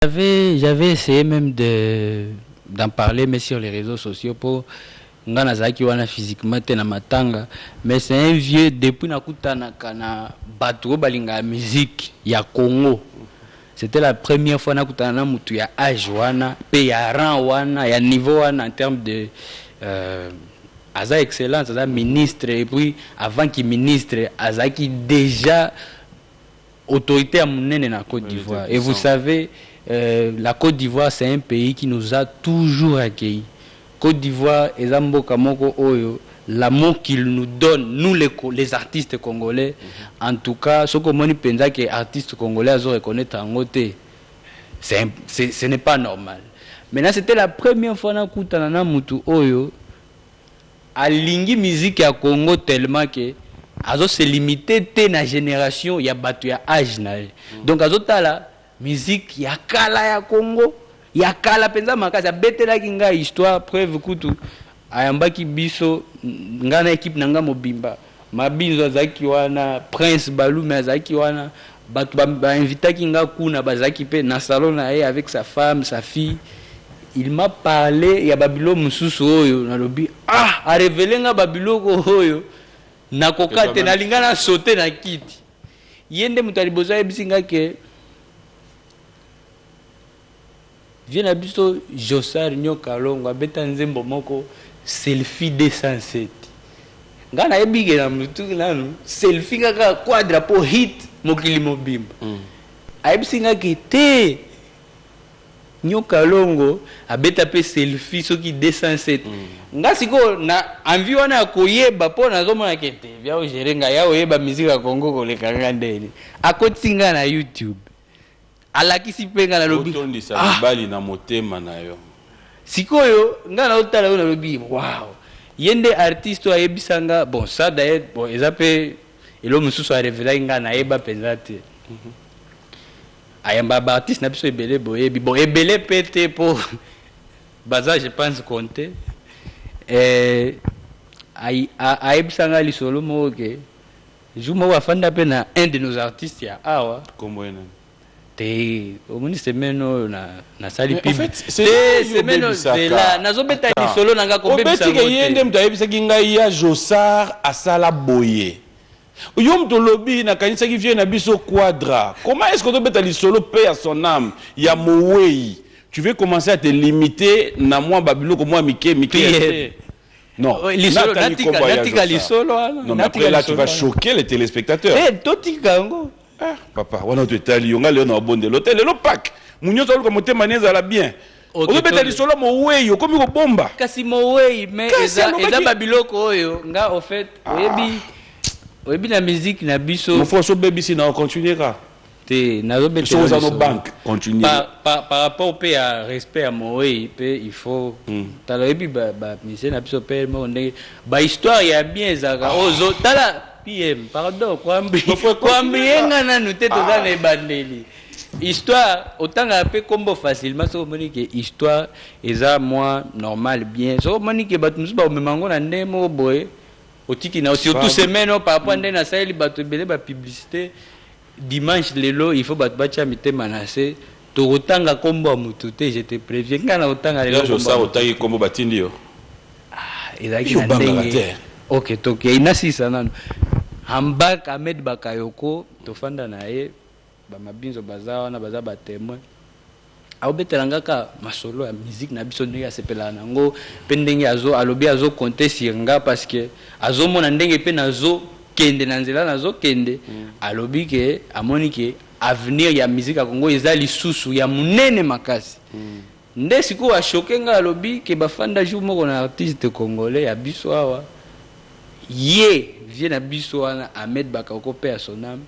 J'avais essayé même d'en parler, mais sur les réseaux sociaux pour ngana zaki wana physiquement te na matanga, mais c'est un vieux depuis nakutana kana batu balinga musique ya Congo. C'était la première fois nakutana na mutu ya âge wana, pe ya rang wana, ya niveau wana en termes de aza excellence, aza ministre, et puis avant qu'il ministre, azaki déjà autorité à Mounene na Côte d'Ivoire. Et vous savez, la Côte d'Ivoire, c'est un pays qui nous a toujours accueillis. Côte d'Ivoire, et Zamboka Moko Oyo, l'amour qu'il nous donne, nous les artistes congolais, en tout cas, ce que je pense que les artistes congolais ont reconnaître en côté, ce n'est pas normal. Maintenant, c'était la première fois que nous avons Mutu Oyo, à l'ingi musique à Congo tellement que azo se limité te na génération ya batu ya âge na donc azo tala musique ya kala ya Congo ya kala penza makasi abetela kinga histoire preuve kutu ayambaki biso ngana équipe nanga mobimba mabinzo azaki wana Prince Balume azaki wana batu ba invita kinga kuna bazaki pe na salon na ye avec sa femme sa fille. Il m'a parlé ya babilo mususu oyo na lobi a révélé nga babilo ko oyo na kokate na lingana sauter na kiti yende mutali boza ebisinga ke viena biso Josar Nyoka Longo beta nzembo moko selfie 207 ngana ebige na mutu nanu selfie ngaka quadra po hit mokili mobimba ayebisinga ke te Nyoka Longo abeta pe selfie soki 207 nga siko na envie wana koyeba po nazomona kete bya ojerenga ya oyeba musique ya Congo koleka ngandeli akotinga na YouTube alakisi penga na lobi bali na motema na yo sikoyo nga na otala na lobi wow yende artiste ayebisanga bon ça d'ailleurs bon ezape elo mususu a révélé nga na yeba penzate ayamba ba artiste na biso ebele boyebi bon ebele pete pour baza je pense compter ayebisanga lisolo moke juma wafanda pe na un de nos artistes ya awa kombwena te omoni semeno na sali en fait c'est semeno zela nazobeta lisolo nanga kobebisa ngote obeti yende mtu ayebisaki ngai ya Josar asala boye yo mtu lobi na kanisa ki vient na biso quadra comment est-ce que tu beta lisolo paix à son âme ya mowei tu veux commencer à te limiter na moi babilo ko moi mike non lisolo natika lisolo non mais après là tu vas choquer les téléspectateurs totika ngo papa wana to etali yonga leo na bonde l'hôtel le pack munyo to ko motema neza la bien o beta lisolo mowei komi ko bomba kasi mowei mais eza babiloko oyo nga au fait oyebi na musique na biso mon frère so baby si na continuera te na robeta choses à nos banques continuer par rapport au pays à respect à Moïse il faut tala ebi ba mission na biso pe mo ndenge ba histoire ya bien zaka ozo tala PM pardon kwambi yenga nanu te toza na ebandeli histoire otanga pe kombo facilement so moni ke histoire eza moi normal bien so moni ke batu musu ba memango na ndemo boy otiki na surtout semaine par rapport à na sali batu belé ba publicité dimanche lelo il faut batcha mité manase to otanga kombo mutu te je te préviens kana otanga lelo je ça otaki kombo batindi yo ezaki na ndenge OK toke inasi sana Hambak Ahmed Bakayoko to fanda na ye ba mabinzo bazawa na baza ba témoin aobetelanga ka masolo ya musique na biso ndenge asepela nango pe ndenge azo alobi azo compter sur nga parce que azo mona ndenge pe nazo kende na nzela nazo kende alobi ke amoni ke avenir ya musique ya Congo eza lisusu ya munene makasi nde siku a choqué nga alobi ke bafanda jour moko na artiste congolais ya biso awa ye vient na biso wana Ahmed Bakayoko pe a son âme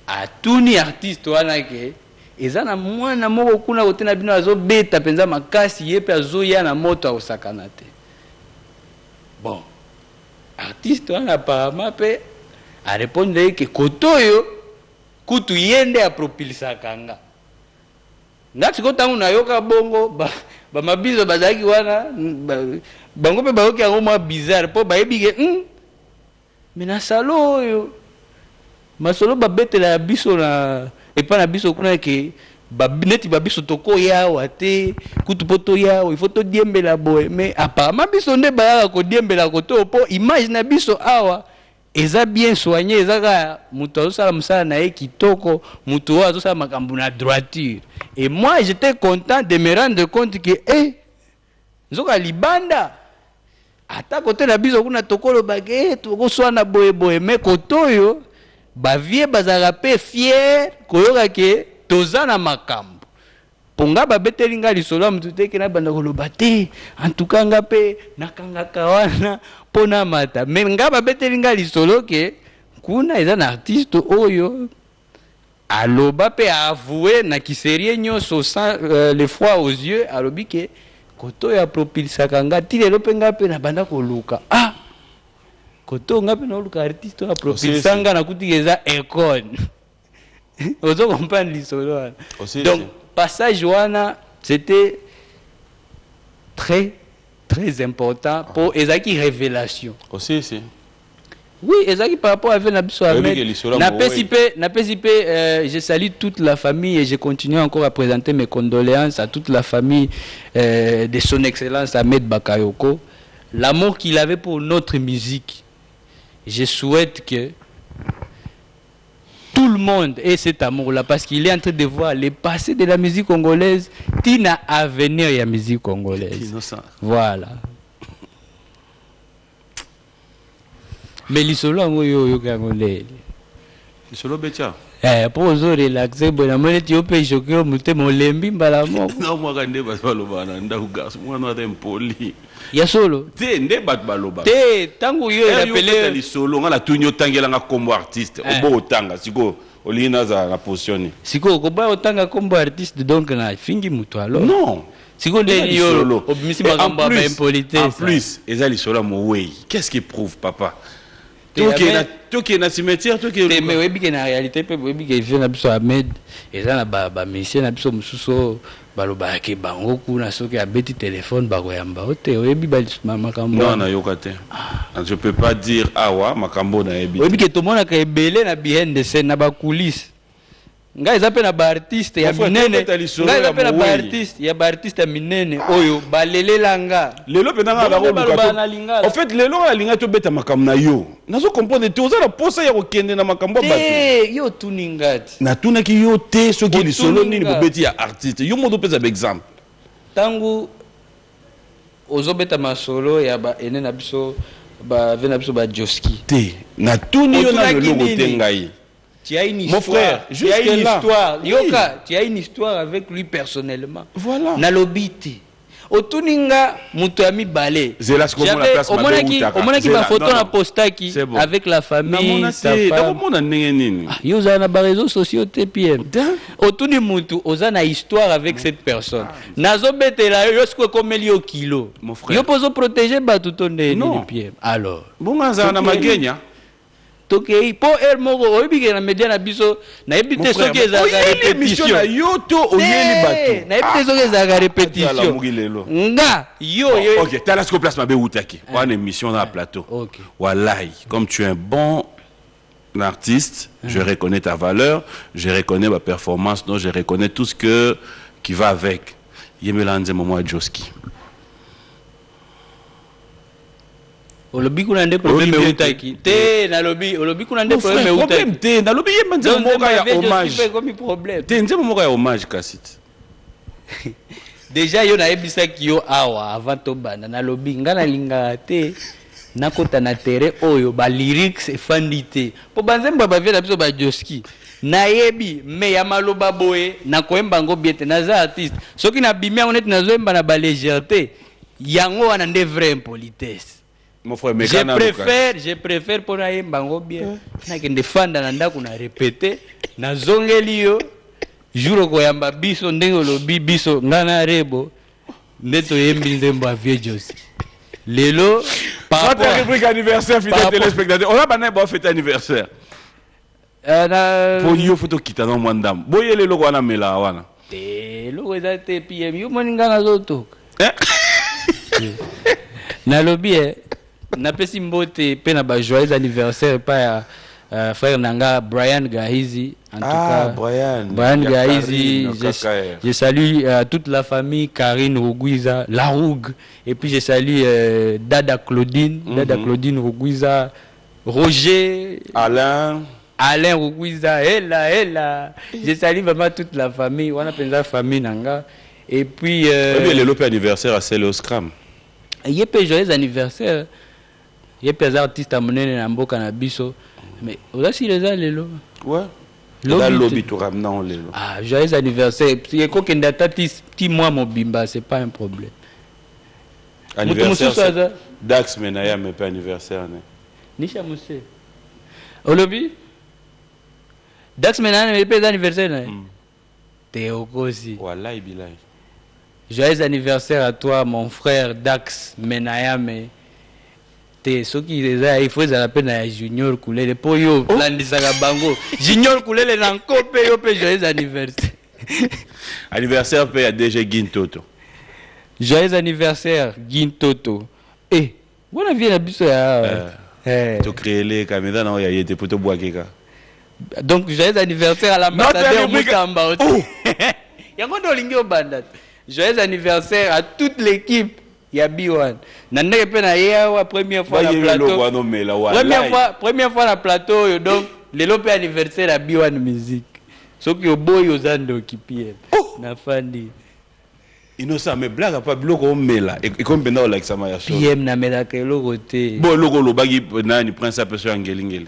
a tuni artiste wana ke ezana mwana moko kuna kotena bino azo beta penza makasi ye pe azo ya na moto osakana te bon artiste wana apparemment pe a répondre que kotoyo kutu yende a propulsa kanga ngati ko tangu na yoka bongo ba mabizo bazaki wana bango pe bayoki yango mwa bizarre po bayebike mena salo yo masolo babetela biso na epa na biso kuna ke neti babiso toko yawa te kutu poto yawa il faut to diembela boy mais apparemment biso nde bayaka ko diembela ko to po image na biso awa eza bien soigné ezaka muto azosala musala na ye kitoko muto oyo azosala makambo na droiture et moi j'étais content de me rendre compte que nzoka libanda ata kote na biso kuna tokolobake tokoswana boyeboye me kote oyo bavie bazalaka mpe fier koyoka ke toza na makambo mponga babeteli nga lisolo ya mutu teke nabanda koloba te antuka nga mpe nakangaka wana mpo na mata me nga babeteli nga lisolo ke kuna eza na artiste oyo aloba mpe aavoué na kiserie nyonso sans le froid aux yeux alobi ke koto ya propulsaka nga ti lelo mpe nga mpe nabanda koluka koto nga mpe naoluka artiste oyo apropulsa nga nakuti eza econe ozo comprendre lisolo wana donc passage wana c'était très très important pour ezaki révélation aussi. Oui, ezaki par rapport à Nabiso Ahmed. Je salue toute la famille et je continue encore à présenter mes condoléances à toute la famille de son excellence Ahmed Bakayoko. L'amour qu'il avait pour notre musique, je souhaite que tout le monde ait cet amour-là parce qu'il est en train de voir le passé de la musique congolaise, tina avenir de la musique congolaise. Voilà. Mais l'isolo yo kangolele. L'isolo betia. Pour ozo relaxer bona mone ti ope jokyo mute molembi mbala moko. Na mwa kande basaloba na ndakuga mwana wa impoli. Ya solo. Te nde bat baloba. Te tangu yo appelé l'isolo ngala tunyo tangela nga kombo artiste. Obo otanga siko olina za na position. Siko ko ba otanga kombo artiste donc na fingi mutu alors. Non. Siko ndeni yo obimisi makambo ba impolitesse. En plus, eza l'isolo mo wey. Qu'est-ce qui prouve papa? Tout qui est na cimetière, tout qui est. Mais oui, bien en réalité, oui, bien vient Nabiso Ahmed, et ça na monsieur Nabiso Mususo, baloba ke bango kuna soki abeti téléphone bakoyamba ote oyebi ba makambo. Non na yokate. Je peux pas dire awa makambo na yebi. Oyebi ke tomona ka ebele na behind the scene na ba coulisses. Nga ezape na ba artiste ya minene. Nga ezape na ba artiste ya ba artiste minene oyo balelelanga. Lelo penanga ba ko. En fait lelo la linga to beta makambo na yo. Nazo comprendre te oza la posa ya kokende na makambo bato. Yo tuningati. Na tunaki yo te soki li solo nini bobeti ya artiste. Yo modo pesa exemple. Tangu ozobeta masolo ya ba ene na biso ba vena biso ba Joski. Te na tuni yo na lelo kotengai. Tu as une histoire. Mon frère, tu as une histoire. Yoka, tu as une histoire avec lui personnellement. Voilà. Nalobiti. Otuninga mutuami balé. Zelas comme la place Omonaki ba photo na postaki avec la famille, sa femme. Yoza na ba réseaux sociaux te PM. Otuni mutu oza histoire avec cette personne. Nazo betela yo sko komeli yo kilo. Mon frère. Yo pozo protéger ba tutonde ni PM. Alors. Bonga za na magenya. Tokei po el moko oyebi na media na biso na ebite soki ezaka répétition na yoto oyeli bato na ebite soki ezaka répétition nga yo OK tala ce place mabe utaki on émission dans la plateau wallahi comme tu es un bon artiste je reconnais ta valeur je reconnais ma performance non je reconnais tout ce qui va avec yemelanze momo Joski. Olobi kuna nde problème utaki te na lobi olobi kuna nde problème utaki te na lobi yemba nze moka ya hommage comme problème te nze moka ya hommage kasit déjà yo na ebisa ki yo awa avant to bana na lobi ngana linga te nakota na terrain oyo ba lyrics efandité po banzemba ba vela biso ba Joski na yebi me ya maloba boye na koemba ngo biete na za artiste soki na bimia honnête na zoemba na ba légèreté yango wana nde vrai impolitesse. Mon frère, je préfère pour aller bango bien. Na kende fanda na ndako na répéter na zongeli yo juro ko yamba biso ndengo lobi biso ngana rebo neto yembi nzembo a vieux Josi. Lelo par rapport à rubrique anniversaire fidèle téléspectateur. On a bané bo fête anniversaire. Pour yo photo kitana mwandam. Boye lelo ko na mela wana. Te lo eza te PM yo moninga na zoto. Na lobi na pesi mbote pe na ba joyeux anniversaire pa frère Nanga Brian Gahizi. En tout cas, Brian Gahizi, je salue toute la famille, Karine Rougouiza, Larougue, et puis je salue Dada Claudine, Rougouiza, Roger, Alain Rougouiza, Ella. Je salue vraiment toute la famille, on appelle la famille Nanga. Et puis... le lopé anniversaire à Célo Scram. Il y a pas joyeux anniversaire. Il y a des artistes à mener dans le cannabis. Mais aussi les gens, les lots. Ouais. Là, lobby tout ramenant les lots. Ah, joyeux anniversaire. Si il y a quelqu'un data 10 mois, mon bimba, c'est pas un problème. Anniversaire. Dax Menaya, mais pas anniversaire. Nisha Moussé. Au lobby Dax Menaya, mais pas anniversaire. Théo aussi. Voilà, il bilay. Joyeux anniversaire à toi, mon frère Dax Menayame. Ceux qui il faut la peine à Junior Koulele. Pour yo, plan de Sagabango. Junior Koulele n'a encore payé joyeux anniversaire. Anniversaire paye à DG Gintoto. Joyeux anniversaire, Gintoto. Eh, bon avis la bise. Tu crées les caméras, non, il y a des poteaux bois qui. Donc, joyeux anniversaire à l'ambassadeur Moutamba. Il y a un peu bandat. Joyeux anniversaire à toute l'équipe. Il y a B1. Nandé la première fois dans le plateau. Première fois dans le plateau, donc, le lopé anniversaire à B1 musique. Ce qui est beau, il y a un qui pire. Nafandi. Innocent, mais blague à pas bloqué au mela. Et comme ben là, ça m'a yassé. PM na mela que le côté. Bon, le bagi, ni prince à personne angélingeli.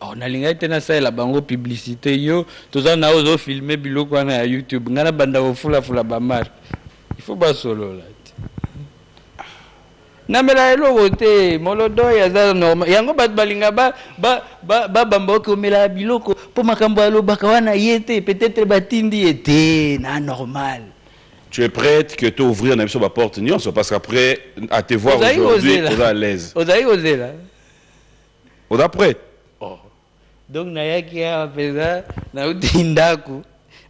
Oh, na linga tena ça la bango publicité yo. Tous en a osé filmer biloko na YouTube. Ngana banda au fula bamar. Il faut pas solo là. Na mela elo côté molodo ya za normal. Yango bat balinga ba bamba ko mela biloko po makambo alo bakawana yete peut-être batindi était na normal. Tu es prête que tu ouvrir une émission à porte Nyon, parce qu'après, à te voir aujourd'hui, on est à l'aise. On a osé là. On est prêt. Donc, naya qui a fait na utindaku,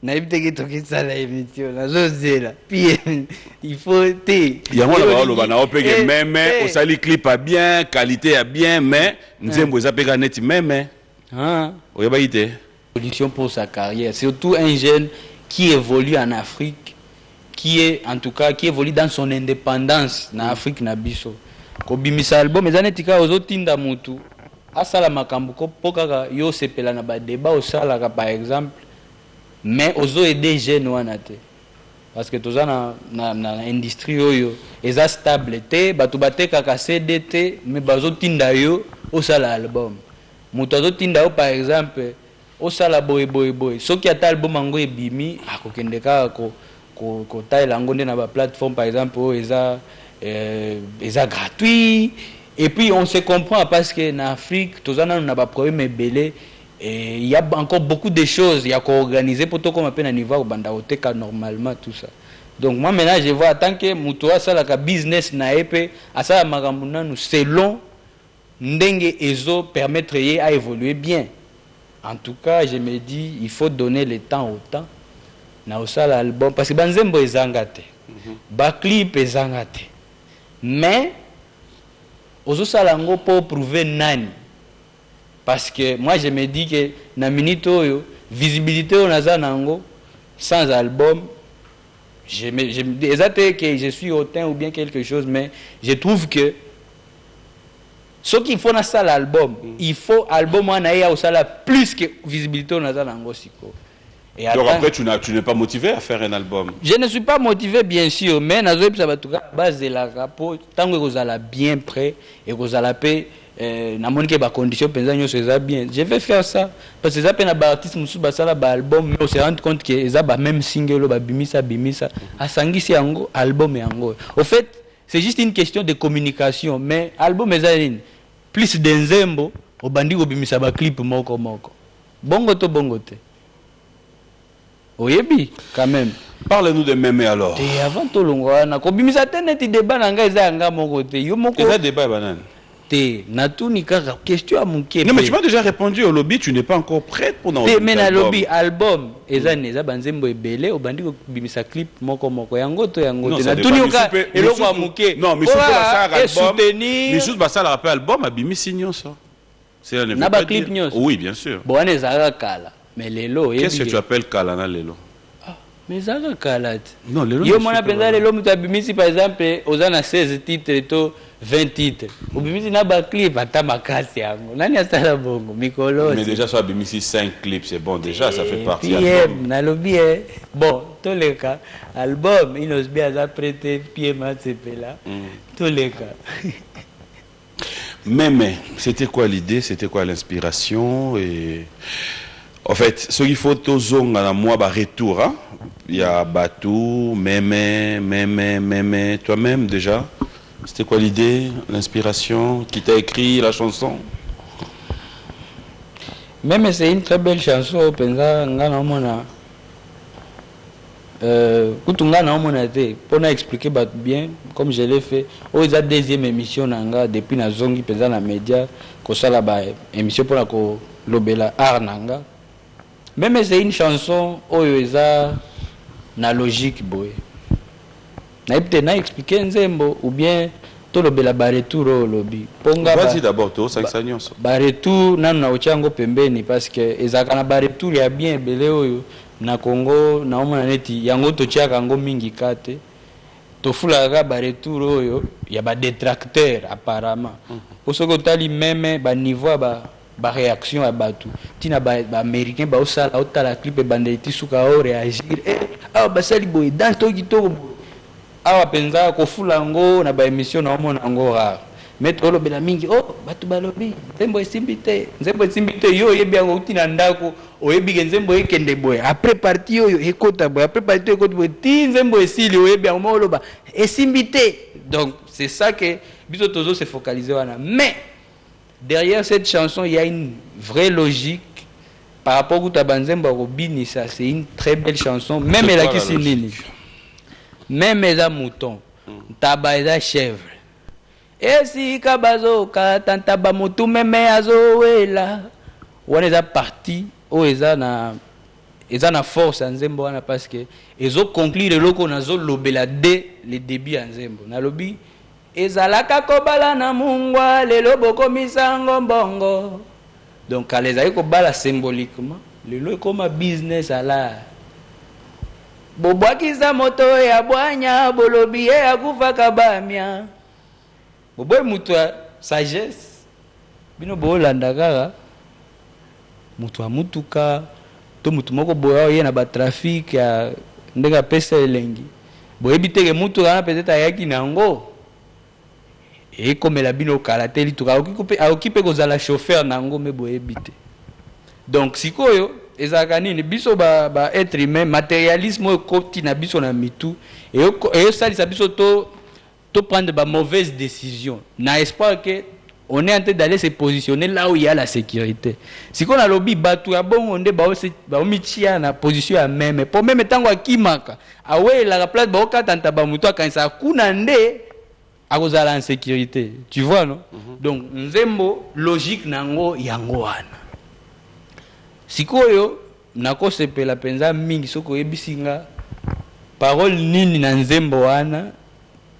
na ibiteki toki sala émission, na osé là. Puis il faut te. Il y a un moment où on a opéré même, on sali clip à bien, qualité à bien, mais nous avons opéré net même. Ah. On a été. Solution pour sa carrière, surtout un jeune qui évolue en Afrique. Qui est en tout cas qui évolue dans son indépendance en Afrique na biso ko bimisa album ezanetika ozotinda mutu asala makambo ko pokaka yo sepela na ba débat osala par exemple mais ozo aider jeunes wana te parce que toza na industrie oyo eza stable te batu bateka ka CD te mais bazotinda yo osala album mutu azotinda yo par exemple osala boy soki ata album ango ebimi akokendeka ko taille ngondé na ba plateforme par exemple gratuit et puis on se comprend parce que en Afrique tous on a pas problème belé et il y a encore beaucoup de choses il y a qu'à organiser pour tout comme à peine à niveau banda oteka normalement tout ça donc moi maintenant je vois en tant que mutoa ça la business na épée à ça makamuna nous selon ndenge ezo permettre à évoluer bien en tout cas je me dis il faut donner le temps au temps na osala album parce que banzembo ezanga te ba clip ezanga te mais osala ngo pour prouver nani parce que moi je me dis que na minute oyo visibilité on a nango sans album je exactement que je suis hautain ou bien quelque chose mais je trouve que ce qu'il faut na ça l'album il faut album on a osala plus que visibilité on a nango siko. Et donc après, tu n'es pas motivé à faire un album? Je ne suis pas motivé, bien sûr, mais dans la base de la rapport, tant que vous allez bien prêt et que vous allez payer, dans mon cas, condition, bien. Je vais faire ça parce que ça peut être un artiste qui a un album, mais on se rend compte que c'est le même single, bimisa, à Sangisi Ango, album et Ango. Au fait, c'est juste une question de communication, mais album est plus d'enzembo, au bandi au bimisa clip moko. Bongo te. Oui, quand même. Parle-nous de Mémé alors. Et avant tout le monde, quand bimisa tene ti débat nanga ezanga moko te. Yo moko. Eza débat banane. Te natu ni kaka question à muke. Non mais tu m'as déjà répondu au lobby, tu n'es pas encore prête pour dans le mais na lobby album eza banzembo ebele obandi ko bimisa clip moko yango to natu ni oka eloko muke. Non, mais soupe la album. Mais sous basala rappel album a bimisi nyonso. Cela ne veut Na pas ba clip dire... nyos. Oui, bien sûr. Bon ane zaka kala. Mais lelo Qu'est-ce que tu appelles Kalana Lelo? Mais zaka kala. Non, Lelo. Yo mona penza lelo mutu abimisi par exemple ozana 16 titres to 20 titres. Ubimisi na ba clip ata makasi yango. Nani asala bongo mikolo. Mais déjà soit abimisi 5 clips, c'est bon déjà, ça fait partie PM na lobby. Bon, tous les cas album inosbi aza prêté PM atsepela. Tous les cas. Mais, c'était quoi l'idée, c'était quoi l'inspiration et... En fait, ce qu'il faut tozong à moi bah retour hein. Il y a Batou, Mémé, toi-même déjà. C'était quoi l'idée, l'inspiration qui t'a écrit la chanson? Même c'est une très belle chanson penza ngana mona kutunga na mona te pour expliquer bien comme je l'ai fait au za deuxième émission nanga depuis na zongi penza na média ko sala ba émission pour la ko lobela art nanga. Même c'est une chanson oyo eza na logique boy. Na ipte na expliquer nzembo ou bien to lobela ba retour au lobby. Ponga vas-y d'abord to 5 nyonso. Ba retour nanu na ochango pembeni parce que ezaka na ba retour ya bien belé oyo na Congo na omona neti yango to chiaka ngo mingi kate. To fulaka ba retour oyo ya ba détracteur apparemment. Pour ce que tali même ba niveau ba réaction à batu tina ba américain ba osala otala clip bandeti suka o réagir ba sali boy dans to kitoko awa penza ko fulango na ba émission na omona ngo rare metro lo bela mingi batu balobi nzembo esimbite yo yebi yango tina ndako oyebi nzembo ekende boy après partie yo ekota boy après partie ekota boy ti nzembo esili oyebi yango moloba esimbite. Donc c'est ça que biso tozo se focaliser wana. Mais derrière cette chanson, il y a une vraie logique par rapport à Tabanzemba Robini. Ça, c'est une très belle chanson. Même elle a qui s'inini. Même elle a mouton. Tabaza chèvre. Et si Kabazo, Katantaba Moutou, même Azo, là. On est parti. Oh, ils ont na force en Zembo parce que ils ont conclu le loco nazo lobela dès le début en Zembo. Na lobby. Ezalaka kobala na mungwa lelo bokomisa ngombongo. Donc alezaki kobala symboliquement lelo comme business ala bobwakiza moto ya bwanya bolobi ya kufa kabamia boboy mutu sagesse bino bolanda kaka mutu amutuka to mutu moko boya ye na ba trafic ya ndeka pesa elengi boyebi teke mutu kana peut-être ayaki nango. Et comme la bino kalateli tout occupé ko la chauffeur nango me boyebite. Donc sikoyo ezaka nini biso ba être humain matérialisme ko tina biso na mitu et ça ça biso to prendre ba mauvaise décision. Na espoir que on est en train d'aller se positionner là où il y a la sécurité. Si qu'on a lobby batu ya bon onde ba omitia na position ya même pour même tango akimaka awe la place ba okatanta ba mutu akanisa kuna nde akozala en sécurité, tu vois non? Donc nzembo logique nango yango wana sikoyo nako sepela penza mingi soko yebisinga parole nini na nzembo wana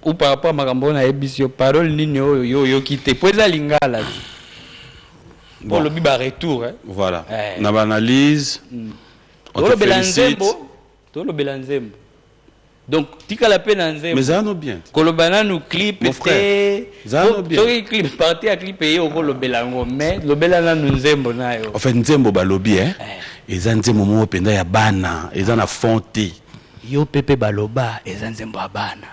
ou par rapport à makambo na yebisio parole nini oyo yo kite poza lingala bon le biba retour hein? Voilà na analyse on te félicite to lo belanzembo. Donc, tika la peine en zéro. Mais ça nous bien. Kolobana nous clip mon frère. Ça nous bien. Toi clip parti à clip et au kolobelango mais lobelana nous nzembo na yo. En fait nzembo balobi hein. Eza nzembo mo penda ya bana, eza na fonte. Yo pepe baloba eza nzembo abana.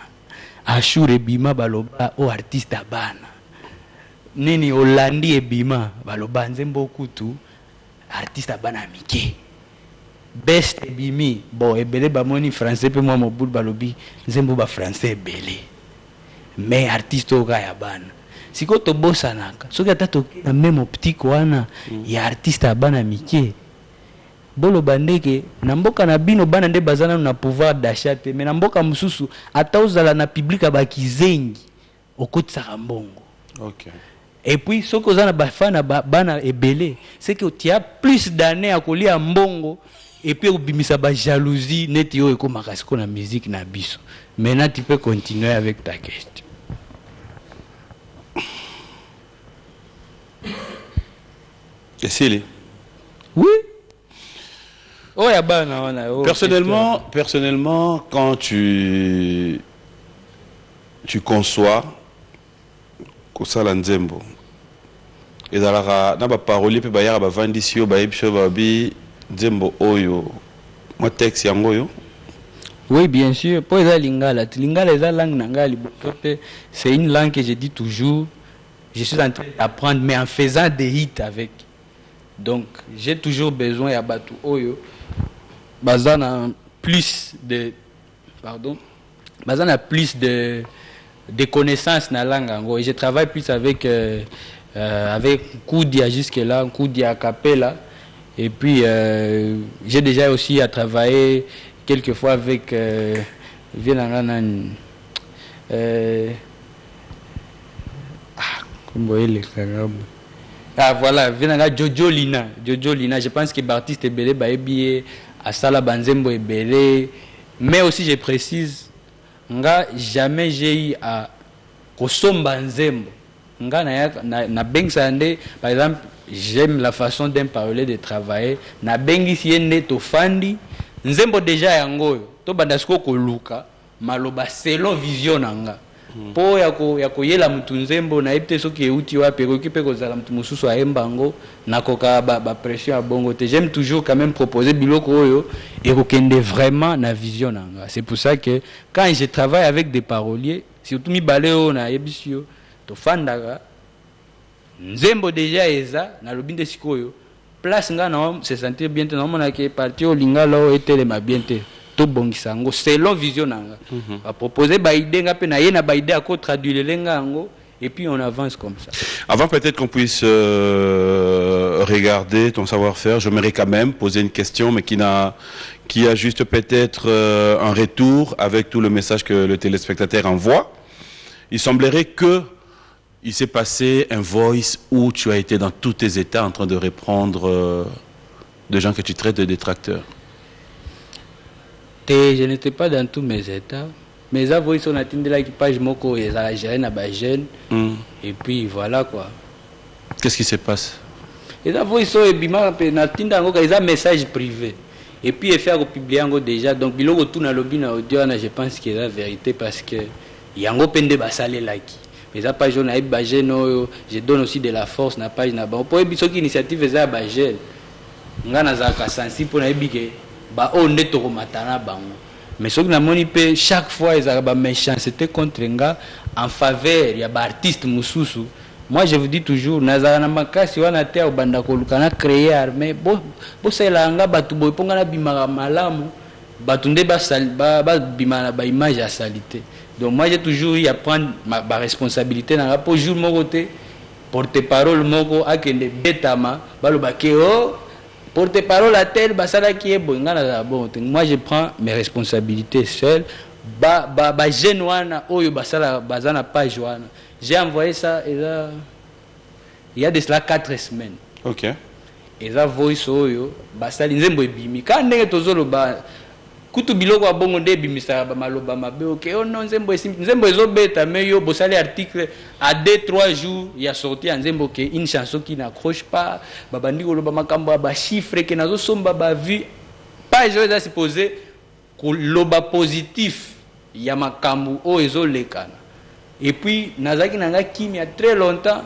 Ashure bima baloba o artiste abana. Nini Olandi ebima baloba nzembo kutu artiste abana mike. Best bimi bon ebele ba moni français pe moi mo bout balobi nzembo ba français ebele mais artiste oka ya bana siko to bossa naka soki atato na même optique wana ya artiste abana mike bolo bandeke na mboka na bino bana nde bazana na pouvoir d'achat mais na mboka mususu ata ozala na public ba kizengi okotisa mbongo. OK. Et puis ce que ozana ba fana bana ebele c'est que tu as plus d'années à kolia mbongo. Et puis obimisa ba jalousie neti yo eko makasiko na musique na biso. Maintenant tu peux continuer avec ta question. Et c'est Oui. Oh, ya bana wana. Oh, personnellement, quand tu conçois kosala nzembo, et dans la na ba parolier pe ba yara ba vandisio ba ebisho ba bi nzembo oyo, moi texte yango yo. Oui, bien sûr. Pour les lingala, lingala est la langue nangali. C'est une langue que je dis toujours. Je suis en train d'apprendre, mais en faisant des hits avec. Donc, j'ai toujours besoin à Batu Oyo. Bazana plus de, pardon, Bazana plus de connaissances dans la langue. Et je travaille plus avec Koudia jusque là, Koudia Capella. Et puis, j'ai déjà aussi à travailler quelquefois avec voilà, Jojo Lina. Je pense que Baptiste est belé, Baebi, Asala Banzembo est belé. Mais aussi, je précise, jamais j'ai eu à Kosomba Nzembo. Na Bengsande, par exemple, j'aime la façon d'un parler, de travailler. Na Bengisi Yende Tofandi. Nzembo déjà yango to bandasko ko luka maloba selon vision nanga po yako yela mtu nzembo na ipte soki euti wapi ko kipe ko zala mtu mususu aembango na koka ba pression à bongo te. J'aime toujours quand même proposer biloko oyo et kokende vraiment na vision nanga. C'est pour ça que quand je travaille avec des paroliers, surtout mi baleo na ebisio to fandaka nzembo déjà eza na lobinde sikoyo place nga na se sentir bien na mona ke parti o lingala o etelema bien te to bongisa ngo selon vision nanga a proposer ba idée nga pe na yena ba idée ako traduire lenga ngo et puis on avance comme ça. Avant peut-être qu'on puisse regarder ton savoir-faire, j'aimerais quand même poser une question mais qui a juste peut-être un retour avec tout le message que le téléspectateur envoie. Il semblerait que il s'est passé un voice où tu as été dans tous tes états en train de reprendre des gens que tu traites de détracteurs. Je n'étais pas dans tous mes états. Mais ça, voice, on a atteint la page moko et ça a géré na ba jeune. Et puis voilà quoi. Qu'est-ce qui se passe? Et ça, voice, et bima na atteint ngo ka message privé. Et puis il fait publier ngo déjà. Donc biloko tout na lobby na audio na je pense que c'est la vérité parce que yango pende basale laki. Mais ça page on a bagé no je donne aussi de la force na page na ba pour biso ki initiative za bagé ngana za ka sensible pour na bike ba on neto ko matana bango mais ce que na moni pe chaque fois ils ba méchanceté contre nga en faveur ya ba artiste mususu. Moi je vous dis toujours nazara na makasi wana te obanda ko lukana créer armée bo sela nga batu boy ponga na bimaka malamu batu nde ba bimana ba image ya salité. Donc moi j'ai toujours eu à prendre ma responsabilité dans la pour jour mon côté porte-parole moko akende betama baloba ke oh porte-parole à tel basala qui est bon ngana bon. Moi je prends mes responsabilités seul ba jeune wana oyo basala bazana page wana. J'ai envoyé ça et là il y a de cela 4 semaines. OK. Et ça voice oyo basali nzembo ebimi ka ndenge tozolo ba kutu biloko wa bongo nde bimisa ba maloba mabe OK oh non nzembo ezobeta mais yo bosali article à 2-3 jours il y a sorti un nzembo que une chanson qui n'accroche pas babandi koloba makambo ba chiffre que nazo somba ba vu pas je vais supposer ko loba positif ya makambo o ezolekana et puis nazaki nanga kimia très longtemps.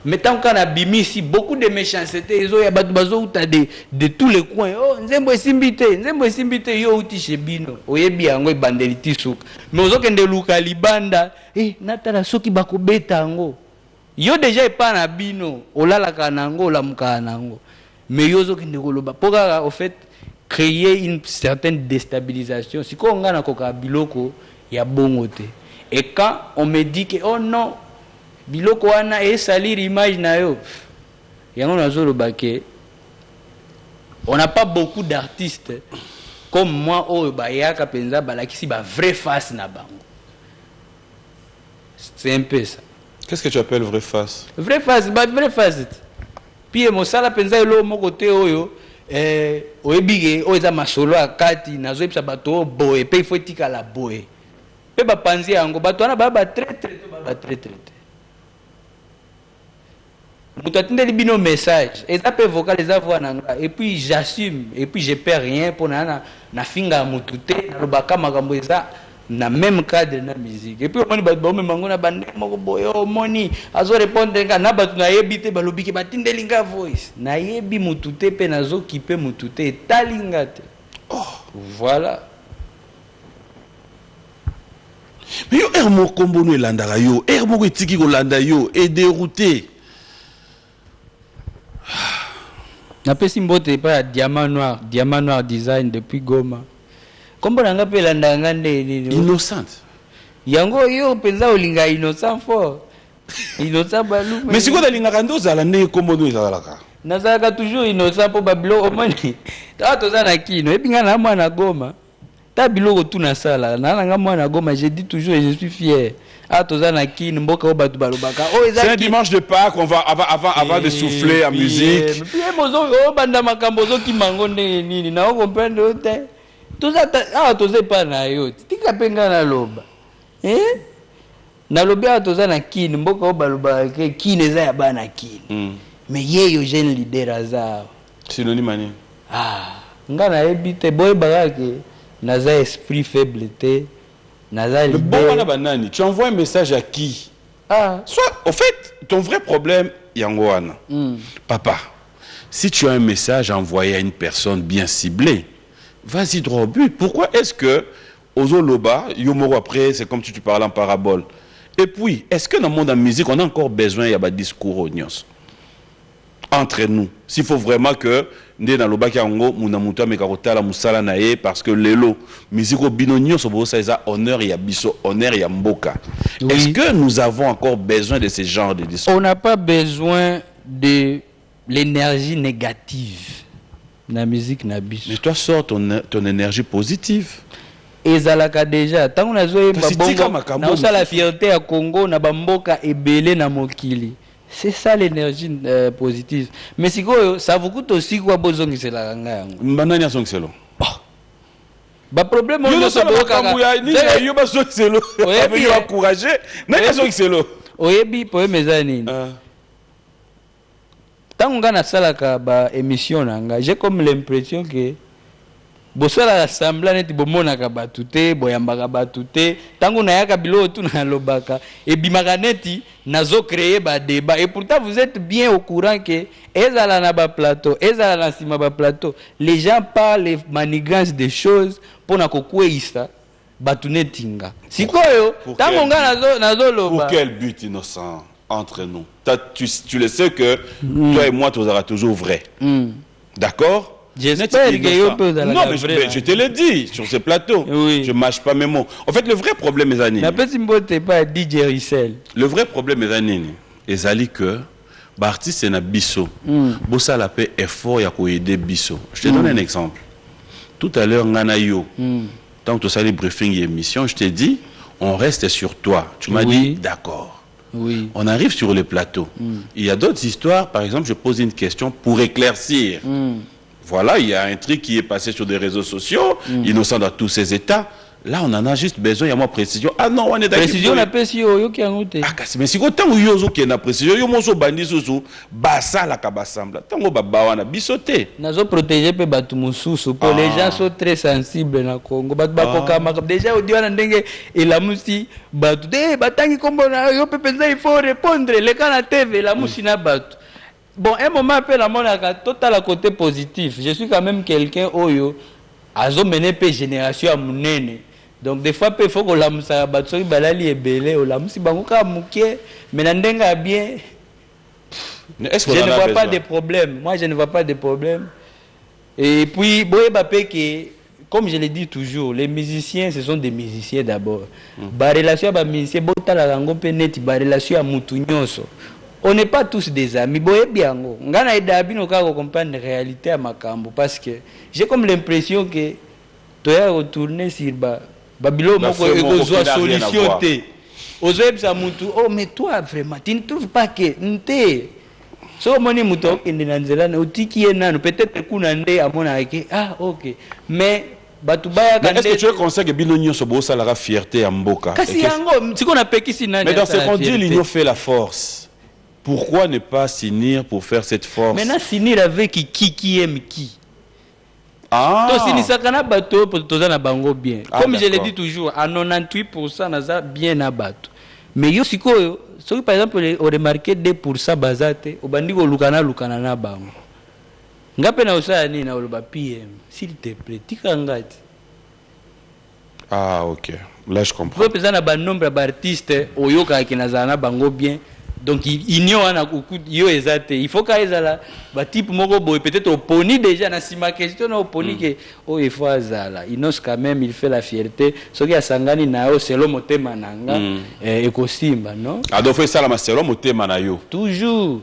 Mais tant qu'on a bimisi beaucoup de méchanceté, ils ont y a de tous les coins. Oh, nzembo simbite yo uti shebino. Oyebi ango bandeliti souk. Mais ozo kende luka libanda, natala soki bako beta ango. Yo déjà e pas na bino, olala kanango, la mukanango. Mais yo zo kende koloba. Poka au fait créer une certaine déstabilisation. Si ko ngana koka biloko ya bongote. Et quand on me dit que oh non biloko wana salir image na yo yango nazolo bake on n'a pas beaucoup d'artistes comme moi oyo bayaka penza balakisi ba vraie face na bango. C'est un peu ça. Qu'est-ce que tu appelles vraie face? Vraie face puis mosala penza elo moko te oyo oyebige oyo eza masolo akati nazoyebisa bato boye pe il faut tika la boye pe bapanzi yango bato wana ba traite moto atindeli bino message eza pe vocal eza voix na nga et puis j'assume et puis je perds rien pour na finga mutu te na lobaka makambo eza na même cadre na musique et puis omoni bato baomema ngo na bande moko boye omoni azo répondre nga na bato nayebi te balobi ke batindeli nga voice nayebi mutu te mpe nazokipe mutu te etali nga te voilà. Mais yo er moko mbono elandaka yo er moko etiki kolanda yo et dérouté. Napesi mbote pa Diamant Noir design depuis Goma. Kombo nanga pe landa ngande innocente. Yango yo penza olinga innocent fort. Innocent balu. Mais siko dalinga kando zala ne kombo no ezalaka. Nazalaka toujours innocent po babilo omani. Ta toza na kino epinga na mwana Goma. Ta biloko tout na sala na nga mwana Goma, je dis toujours et je suis fier. Ah toza na kino mboka obatu balobaka. Oh c'est un dimanche de Pâques, on va avant de souffler en musique. Puis mozo banda makambo zo ki mango ndenge nini na comprendre te. Toza toza pa na yo. Tika penga na loba. Na loba toza na kino mboka obaloba ke kino eza ya bana kino. Mais yeyo jeune leader aza. Synonyme ani. Nga na ebite boy bagake naza esprit faible te. Naza leader. Bon banani, tu envoies un message à qui? Soit au fait, ton vrai problème yangoana. Papa, si tu as un message à envoyer à une personne bien ciblée, vas-y droit au but. Pourquoi est-ce que Ozoloba, Yomoro après, c'est comme si tu parlais en parabole. Et puis, est-ce que dans le monde de la musique, on a encore besoin de discours entre nous? S'il faut vraiment que nous dans le bas parce que l'élo musique au binonio so bosa eza honneur ya biso honneur ya mboka. Est-ce que nous avons encore besoin de ce genre de discours? On n'a pas besoin de l'énergie négative na musique na biso. Mais toi sors ton énergie positive. Ezalaka déjà tant on a zoé babongo na osala fierté ya Congo na bamboka ebele na mokili. C'est ça l'énergie positive. Mais si ça vous coûte aussi quoi besoin que c'est la ganga. Banania son selo. Ba problème on ne se bloque ni yo ba son selo. Avec yo encourager, na son selo. Oyebi po mezani. Tant on gana salaka ba émission nanga, j'ai comme l'impression que bosala l'assemblée neti bomonaka batute boyambaka batute tango na yaka bilo tu na lobaka et bimaka neti nazo créer ba débat et pourtant vous êtes bien au courant que ezala na ba plateau ezala na sima ba plateau les gens parlent les manigances des choses pour na kokwisa batunetinga sikoyo tango nga nazo loba. Pour quel but innocent entre nous? Tu le sais que toi et moi tu seras toujours vrai. D'accord? J'espère que non, mais je te l'ai dit sur ce plateau. Oui. Je ne mâche pas mes mots. En fait, le vrai problème, mes amis. Le vrai problème, mes amis, c'est que l'artiste est un bisso. Bossa la paix effort ya ko aider bisso. Je te donne un exemple. Tout à l'heure, Nganayo, tant que tu as les briefings et émissions, je t'ai dit, on reste sur toi. Tu m'as dit, d'accord. Oui. On arrive sur le plateau. Il y a d'autres histoires. Par exemple, je pose une question pour éclaircir. Voilà, il y a un truc qui est passé sur des réseaux sociaux, innocent dans tous ces états. Là, on en a juste besoin, il y a moins de précision. Ah non, on est d'accord. Précision, on appelle si yo qui a noté. Ah, mais si autant où yo qui a précision, yo monso bandi sous basa la kabasambla. Tango babawana bisoté. Nazo protéger pe batu mususu. Pour les gens sont très sensibles na Congo. Batu bakoka makab déjà au diwana ndenge et la musi batu de batangi kombo na yo pe penza il faut répondre les cas na TV la musi na batu. Bon, un moment après la monaka total à côté positif. Je suis quand même quelqu'un oyo azo mené pe génération à munene. Donc des fois il faut que la musa batsoki balali ebele o la musi bango ka mukie mais nandenga bien. Je ne vois pas de problème. Moi je ne vois pas de problème. Et puis boye bapé que comme je le dis toujours, les musiciens ce sont des musiciens d'abord. Ba relation ba musicien botala rango pe net ba relation à mutu nyonso. On n'est pas tous des amis. Boye biango. Ngana edabino ka comprendre la réalité à makambo parce que j'ai comme l'impression que tu as retourné sur Babilo moko ekozwa solution te. Ozoeb sa mutu. Oh mais toi vraiment, tu ne trouves pas que nte so moni mutu okende na nzela na utiki enano peut-être kuna nde amona ke OK. Mais est-ce que tu es conscient que Binonio Sobosa la fierté à Mboka? Kasi yango, si on a pekisi nani. Mais dans ce qu'on dit, l'union fait la force. Pourquoi ne pas s'unir pour faire cette force? Maintenant, s'unir avec qui aime qui. Ah. Donc, si nous avons bateau pour tous na bango bien. Ah, comme je le d'accord. dis toujours, à 98% nous avons bien à bateau. Mais yo siko, si par exemple on remarque 2% bazate, au bandi ko lukana na bango. Ngape na usaya ni na oloba PM, s'il te plaît, tika ngati. Ah, ok. Là, je comprends. Faut peser na ba nombre d'artistes oyoka ki na zana bango bien. Donc il n'y a pas yo ezate. Il faut ka ezala ba type moko boy peut-être oponi déjà na sima question na oponi que oh il faut azala. Inos quand même il fait la fierté. Ce qui a sangani na yo selon motema nanga et kosimba non? Ah donc faut ça la maselo motema na yo. Toujours.